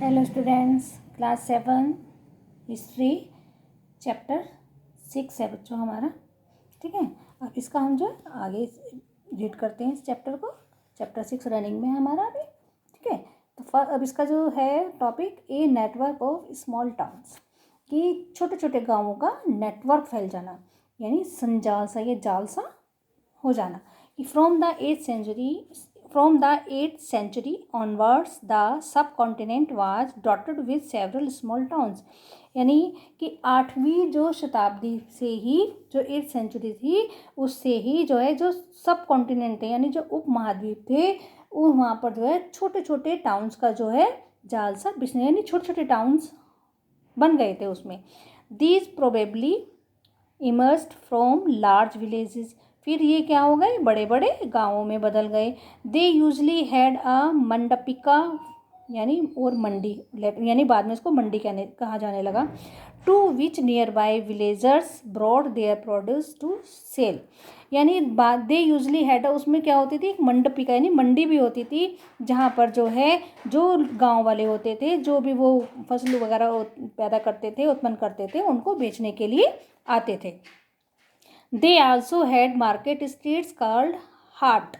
Hello students, class 7 history chapter 6 है बच्चों हमारा। ठीक है, अब इसका हम जो आगे रीड करते हैं इस चैप्टर को। चैप्टर 6 रनिंग में है हमारा अभी। ठीक है, तो अब इसका जो है topic a network of small towns, कि छोटे छोटे गाँवों का नेटवर्क फैल जाना, यानी संजाल सा या जाल सा हो जाना। कि From the 8th century onwards, the subcontinent was dotted with several small towns. यानी कि 8वीं जो शताब्दी से ही, जो 8th सेंचुरी थी उससे ही जो है, जो सब कॉन्टिनेंट है यानी जो उप महाद्वीप थे, वो वहाँ पर जो है छोटे छोटे टाउन्स का जो है जाल सा बिछने, यानी छोटे छोटे टाउन्स बन गए थे उसमें। These probably emerged from large villages. फिर ये क्या हो गए, बड़े बड़े गाँवों में बदल गए। दे यूजली हैड अ मंडपिका यानी और मंडी, यानी बाद में इसको मंडी कहा जाने लगा। To which nearby villagers brought their produce to sell. यानी दे यूजली हैड, उसमें क्या होती थी, एक मंडपिका यानी मंडी भी होती थी, जहाँ पर जो है जो गांव वाले होते थे, जो भी वो फसल वगैरह पैदा करते थे, उत्पन्न करते थे, उनको बेचने के लिए आते थे। They also had market streets called haat.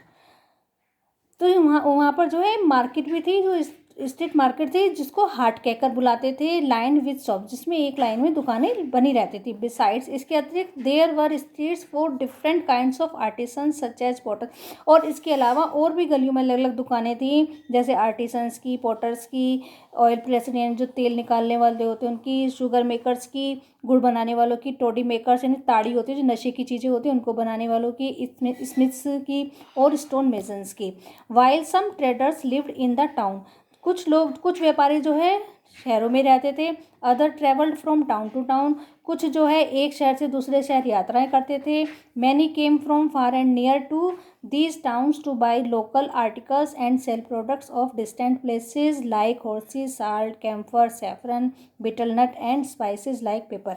तो वहाँ पर जो है मार्केट भी थी, जो स्ट्रीट मार्केट थी, जिसको हाट कहकर बुलाते थे। लाइन विद शॉप, जिसमें एक लाइन में दुकानें बनी रहती थी। बिसाइड्स, इसके अतिरिक्त there were streets for different kinds of artisans such as potter. और इसके अलावा और भी गलियों में अलग अलग दुकानें थी, जैसे आर्टिसंस की, पॉटर्स की, ऑयल प्रेसर यानी जो तेल निकालने वाले होते हैं उनकी, शुगर मेकर्स की, गुड़ बनाने वालों की, टोडी मेकर्स यानी ताड़ी होती है जो नशे की चीज़ें होती हैं उनको बनाने वालों की, स्मिथ्स की, और स्टोन मेसन्स की। While some traders lived in the town. कुछ व्यापारी जो है शहरों में रहते थे। Other travelled from town to town, कुछ जो है एक शहर से दूसरे शहर यात्राएं करते थे। Many came from far and near to these towns to buy local articles and sell products of distant places like horses, salt, camphor, saffron, betel nut and spices like pepper.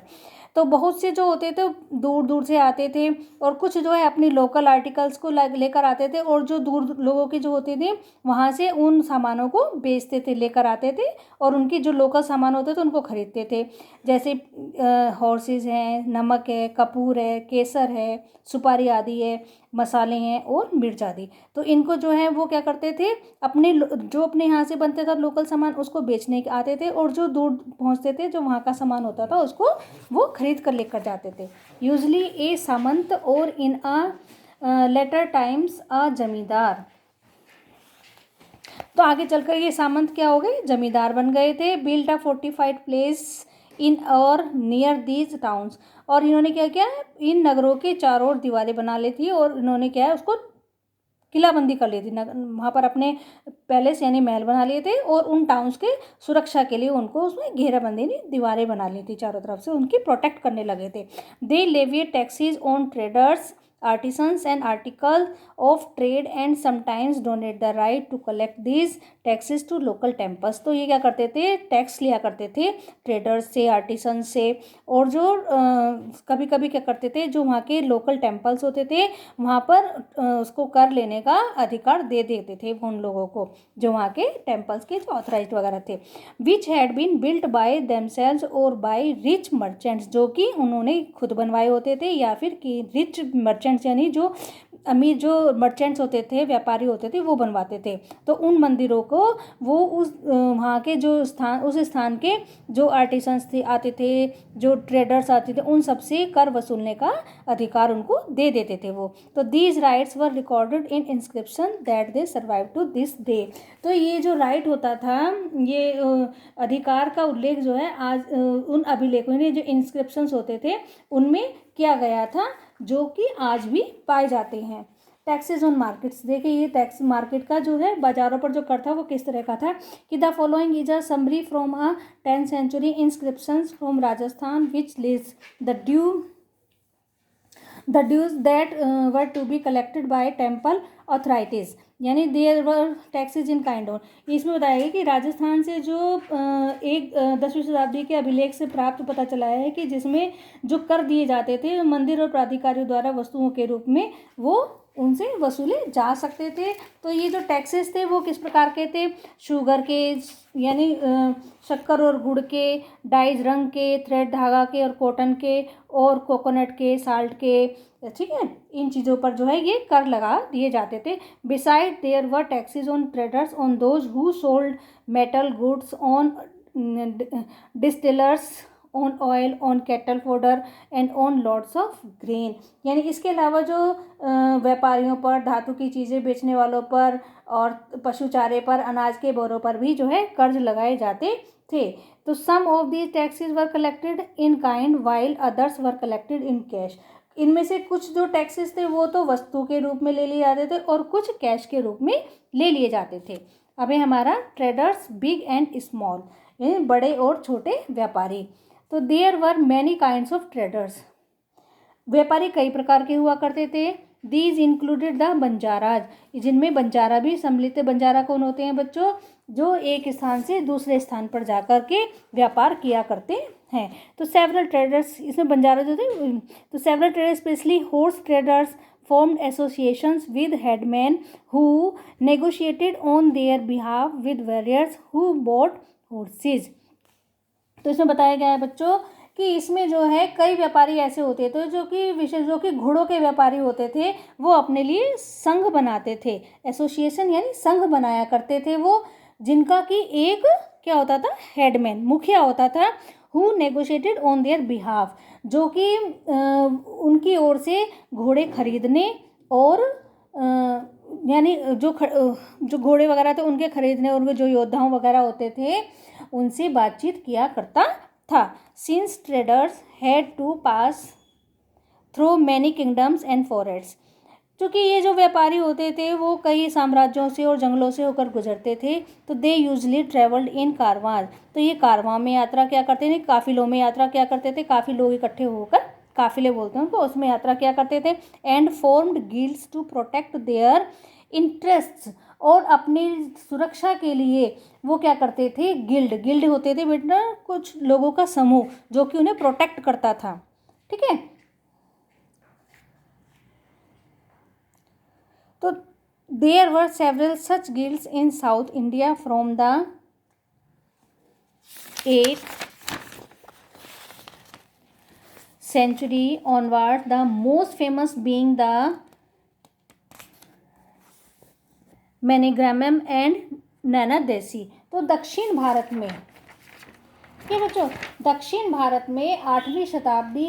तो बहुत से जो होते थे दूर दूर से आते थे, और कुछ जो है अपनी लोकल आर्टिकल्स को लेकर आते थे, और जो दूर लोगों के जो होते थे वहाँ से उन सामानों को बेचते थे, लेकर आते थे, और उनकी जो लोकल सामान होते थे उनको खरीदते थे। जैसे हॉर्सेस हैं, नमक है, कपूर है, केसर है, सुपारी आदि है, मसाले हैं और मिर्च आदि। तो इनको जो है वो क्या करते थे, जो अपने यहाँ से बनते था लोकल सामान उसको बेचने आते थे, और जो दूर पहुँचते थे जो वहाँ का सामान होता था उसको वो खरीद कर लेकर जाते थे। यूजली ए सामंत और इन अ लेटर टाइम्स अ जमींदार। तो आगे चलकर ये सामंत क्या हो गए, जमींदार बन गए थे। Built a fortified place in और नियर दीज टाउन्स। और इन्होंने क्या किया, इन नगरों के चारों ओर दीवारें बना ली थी, और इन्होंने क्या है उसको किलाबंदी कर ली थी। वहाँ पर अपने पैलेस यानी महल बना लिए थे, और उन टाउन्स के सुरक्षा के लिए उनको उसमें घेराबंदी नहीं, दीवारें बना ली थी चारों तरफ से, उनकी प्रोटेक्ट करने लगे थे। They levied taxes on traders, artisans and articles of trade and sometimes donate the right to collect these taxes to local temples। तो ये क्या करते थे, टैक्स लिया करते थे ट्रेडर्स से, आर्टिसन से, और जो कभी कभी क्या करते थे, जो वहाँ के लोकल टेम्पल्स होते थे वहाँ पर उसको कर लेने का अधिकार दे देते थे उन लोगों को, जो वहाँ के टेम्पल्स के जो ऑथराइज्ड वगैरह थे। Which had been built by themselves और बाय रिच मर्चेंट्स, जो कि उन्होंने खुद बनवाए होते थे, या फिर कि रिच मर्चेंट्स यानी जो अमीर जो मर्चेंट्स होते थे, व्यापारी होते थे, वो बनवाते थे। तो उन मंदिरों को वो उस वहाँ के जो स्थान, उस स्थान के जो आर्टिसंस थे आते थे, जो ट्रेडर्स आते थे, उन सबसे कर वसूलने का अधिकार उनको दे देते थे वो। तो these rights were recorded in inscription that they survive to this day. तो ये जो राइट होता था, ये अधिकार का उल्लेख जो है आज उन अभिलेखों ने, जो इंस्क्रिप्शंस होते थे उनमें किया गया था, जो कि आज भी पाए जाते हैं। टैक्सेस ऑन मार्केट्स, देखिए ये टैक्स मार्केट का जो है, बाजारों पर जो कर था वो किस तरह का था। कि the following is a summary from a 10th century inscriptions from Rajasthan which list the dues that were to be collected by temple authorities, यानी there were taxes in kind on. इसमें बताया गया कि राजस्थान से जो 10वीं शताब्दी के अभिलेख से प्राप्त पता चला है कि जिसमें जो कर दिए जाते थे मंदिर और प्राधिकारियों द्वारा वस्तुओं के रूप में, वो उनसे वसूले जा सकते थे। तो ये जो टैक्सेस थे वो किस प्रकार के थे? शुगर के, यानी शक्कर और गुड़ के, डाइज रंग के, थ्रेड धागा के और कॉटन के, और कोकोनट के, साल्ट के, ठीक है, इन चीज़ों पर जो है ये कर लगा दिए जाते थे। Besides there were taxes on traders, on those who sold metal goods, on distillers, on oil, on cattle fodder and on lots of grain. यानी इसके अलावा जो व्यापारियों पर, धातु की चीज़ें बेचने वालों पर और पशु चारे पर, अनाज के बोरों पर भी जो है कर्ज लगाए जाते थे। तो some of these taxes were collected in kind while others were collected in cash. इनमें से कुछ जो टैक्सेस थे वो तो वस्तु के रूप में ले लिए जाते थे और कुछ कैश के रूप में ले लिए जाते थे। अब है हमारा ट्रेडर्स, बिग एंड स्मॉल, यानी बड़े और छोटे व्यापारी। तो there were many kinds of traders. व्यापारी कई प्रकार के हुआ करते थे। दीज इंक्लूडेड द बंजाराज, जिनमें बंजारा भी सम्मिलित है। बंजारा कौन होते हैं बच्चों? जो एक स्थान से दूसरे स्थान पर जाकर के व्यापार किया करते हैं। तो सेवरल ट्रेडर्स, इसमें बंजारा जो थे, तो several traders specially horse traders formed associations with headmen who negotiated on their behalf with warriors who bought horses। तो इसमें बताया गया है बच्चों कि इसमें जो है कई व्यापारी ऐसे होते थे जो कि विशेष, जो कि घोड़ों के व्यापारी होते थे, वो अपने लिए संघ बनाते थे। एसोसिएशन यानी संघ बनाया करते थे वो, जिनका कि एक क्या होता था? हेडमैन, मुखिया होता था। Who negotiated on their behalf, जो कि उनकी ओर से घोड़े खरीदने और यानी जो घोड़े वगैरह थे उनके खरीदने, और जो योद्धाओं वगैरह होते थे उनसे बातचीत किया करता था। Since traders had to pass through many kingdoms and forests, क्योंकि ये जो व्यापारी होते थे वो कई साम्राज्यों से और जंगलों से होकर गुजरते थे। तो दे यूजली ट्रेवल्ड इन कारवां, तो ये कारवां में यात्रा क्या करते थे? काफिलों में यात्रा क्या करते थे? काफ़ी लोग इकट्ठे होकर, काफिले बोलते हैं उनको, उसमें यात्रा किया करते थे। And formed guilds to protect their interests, और अपनी सुरक्षा के लिए वो क्या करते थे? गिल्ड होते थे बेटा कुछ लोगों का समूह जो कि उन्हें प्रोटेक्ट करता था, ठीक है। तो there were several such guilds in South India from the 8th century onward, the most famous being the Manigramam and Nanadesi. तो दक्षिण भारत में, क्या बच्चों, दक्षिण भारत में 8वीं शताब्दी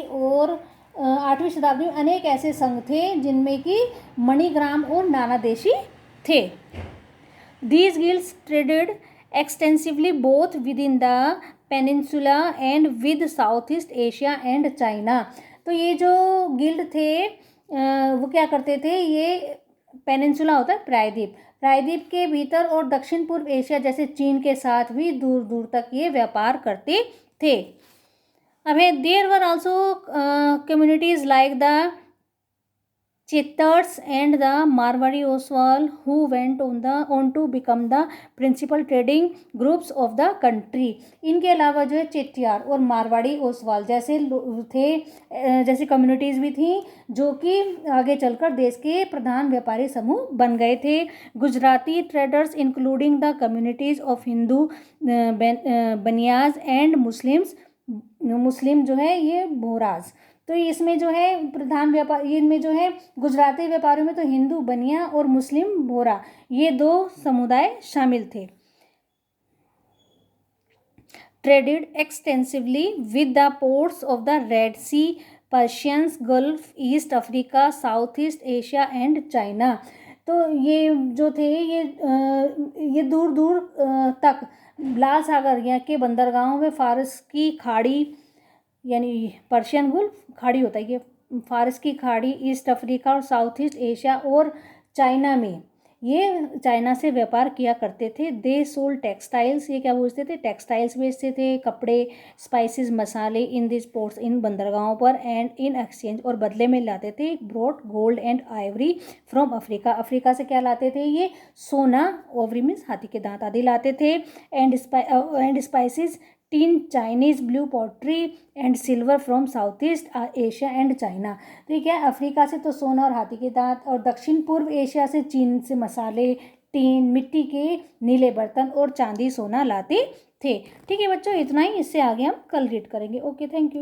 में अनेक ऐसे संघ थे जिनमें कि मणिग्राम और नानादेशी थे। These guilds traded extensively both with in the peninsula and with south East Asia and China. तो ये जो गिल्ड थे वो क्या करते थे? ये पेनिनसुला होता है प्रायद्वीप के भीतर और दक्षिण पूर्व एशिया जैसे चीन के साथ भी दूर दूर तक ये व्यापार करते थे। अब है there were also communities like the Chettiars and the Marwari Oswal who went on to become the principal trading groups of the country. इनके अलावा जो है चेट्टियार और मारवाड़ी ओसवाल जैसे थे, जैसी कम्युनिटीज़ भी थी जो कि आगे चलकर देश के प्रधान व्यापारी समूह बन गए थे। Gujarati traders including the communities of Hindu Banias and Muslim जो है ये बोराज। तो इसमें जो है प्रधान व्यापार, इनमें जो है गुजराती व्यापारियों में तो हिंदू बनिया और मुस्लिम बोरा, ये दो समुदाय शामिल थे। Traded extensively with the ports of the Red Sea, Persians Gulf, East Africa, South East Asia and China. तो ये जो थे ये दूर दूर तक लाल सागर या के बंदरगाहों में फारस की खाड़ी, यानी पर्शियन गल्फ खाड़ी होता है, ये फारस की खाड़ी, ईस्ट अफ्रीका और साउथ ईस्ट एशिया और चाइना में, ये चाइना से व्यापार किया करते थे। दे सोल्ड टेक्सटाइल्स, ये क्या पूछते थे? टेक्सटाइल्स बेचते थे, कपड़े, स्पाइसेस, मसाले इन दिस पोर्ट्स, इन बंदरगाहों पर, एंड इन एक्सचेंज, और बदले में लाते थे brought gold and Ivory from Africa. Africa से क्या लाते थे? ये सोना, ओवरी मीन्स हाथी के दांत आदि लाते थे, and spices, tin, Chinese blue pottery and silver from south East Asia and China. तो ये क्या है, अफ्रीका से तो सोना और हाथी के दांत, और दक्षिण पूर्व एशिया से चीन से मसाले, टीन, मिट्टी के नीले बर्तन और चांदी सोना लाते थे। ठीक है बच्चों, इतना ही, इससे आगे हम कल रीड करेंगे। Okay, thank you.